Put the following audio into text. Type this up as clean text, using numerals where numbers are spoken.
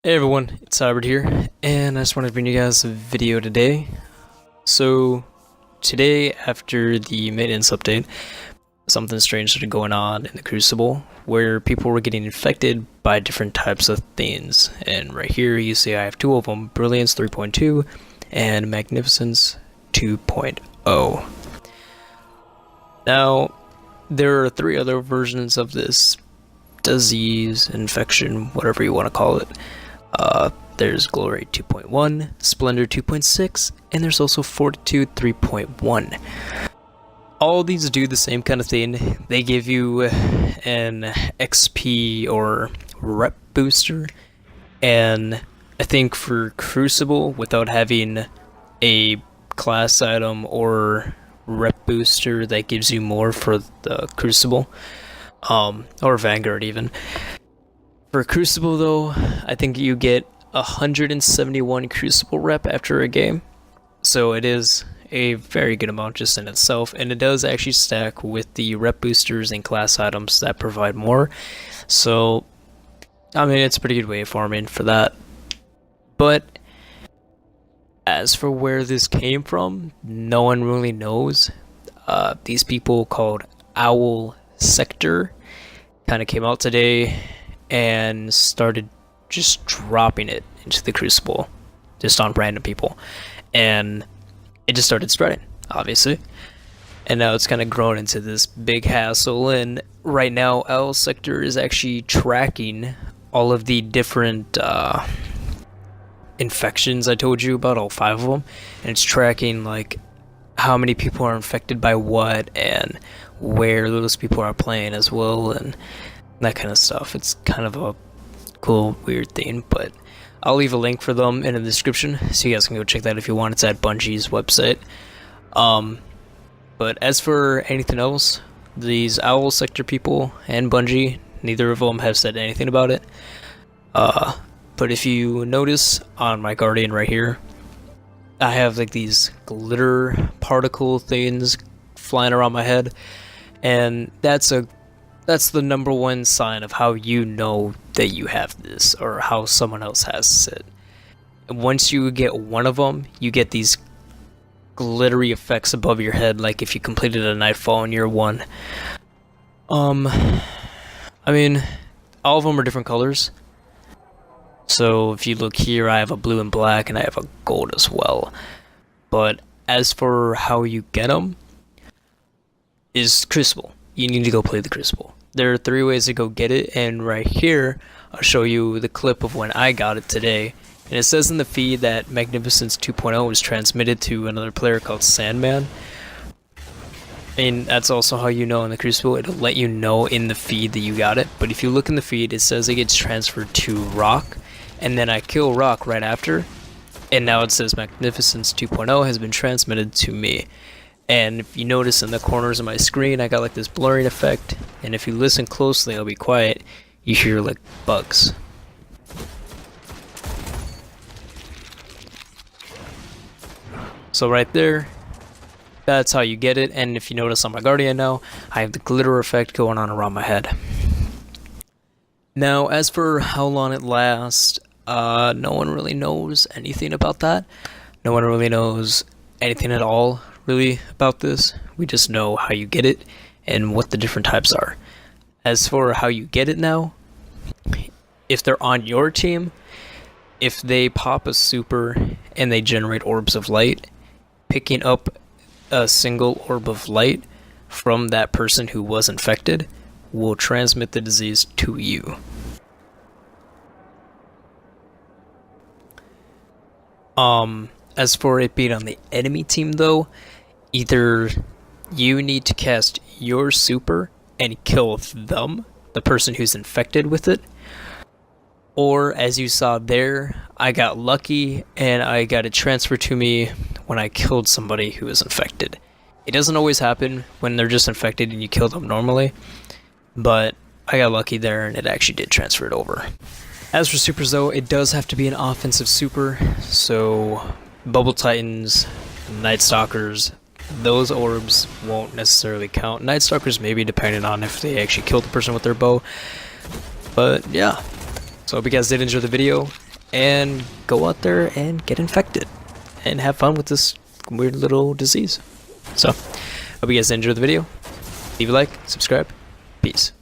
Hey everyone, it's Albert here, and I just wanted to bring you guys a video today. So, today, after the maintenance update, something strange started going on in the Crucible, where people were getting infected by different types of things. And right here, you see I have two of them, Brilliance 3.2 and Magnificence 2.0. Now, there are three other versions of this disease, infection, whatever you want to call it. There's Glory 2.1, Splendor 2.6, and there's also Fortitude 3.1. All these do the same kind of thing. They give you an XP or rep booster, and I think for Crucible, without having a class item or rep booster that gives you more for the Crucible, or Vanguard even. For Crucible though, I think you get 171 Crucible rep after a game, so it is a very good amount just in itself, and it does actually stack with the rep boosters and class items that provide more, so I mean it's a pretty good way of farming for that. But as for where this came from, no one really knows. These people called Owl Sector kind of came out today and started just dropping it into the Crucible, just on random people, and it just started spreading, obviously, and now it's kind of grown into this big hassle. And right now, Owl Sector is actually tracking all of the different infections I told you about, all 5 of them, and it's tracking like how many people are infected by what and where those people are playing as well, and that kind of stuff. It's kind of a cool, weird thing, but I'll leave a link for them in the description so you guys can go check that if you want. It's at Bungie's website. But as for anything else, these Owl Sector people and Bungie, neither of them have said anything about it. But if you notice on my Guardian right here, I have like these glitter particle things flying around my head, and that's the number one sign of how you know that you have this, or how someone else has it. And once you get one of them, you get these glittery effects above your head, like if you completed a Nightfall in year 1. I mean, all of them are different colors. So if you look here, I have a blue and black, and I have a gold as well. But as for how you get them, is Crucible. You need to go play the Crucible. There are 3 ways to go get it, and right here I'll show you the clip of when I got it today. And it says in the feed that Magnificence 2.0 was transmitted to another player called Sandman. And that's also how you know in the Crucible. It'll let you know in the feed that you got it. But if you look in the feed, it says it gets transferred to Rock, and then I kill Rock right after, and now it says Magnificence 2.0 has been transmitted to me. And if you notice in the corners of my screen, I got like this blurring effect, and if you listen closely, I'll be quiet, you hear like bugs. So right there, that's how you get it. And if you notice on my Guardian now, I have the glitter effect going on around my head. Now, as for how long it lasts, no one really knows anything about that. No one really knows anything at all really about this. We just know how you get it and what the different types are. As for how you get it now, if they're on your team, if they pop a super and they generate orbs of light, picking up a single orb of light from that person who was infected will transmit the disease to you. As for it being on the enemy team though, either you need to cast your super and kill them, the person who's infected with it, or as you saw there, I got lucky and I got it transferred to me when I killed somebody who was infected. It doesn't always happen when they're just infected and you kill them normally, but I got lucky there and it actually did transfer it over. As for supers though, it does have to be an offensive super, so Bubble Titans, Night Stalkers, those orbs won't necessarily count. Night Stalkers maybe, depending on if they actually kill the person with their bow. But yeah, so I hope you guys did enjoy the video, and go out there and get infected and have fun with this weird little disease. So, hope you guys enjoyed the video. Leave a like, subscribe, peace.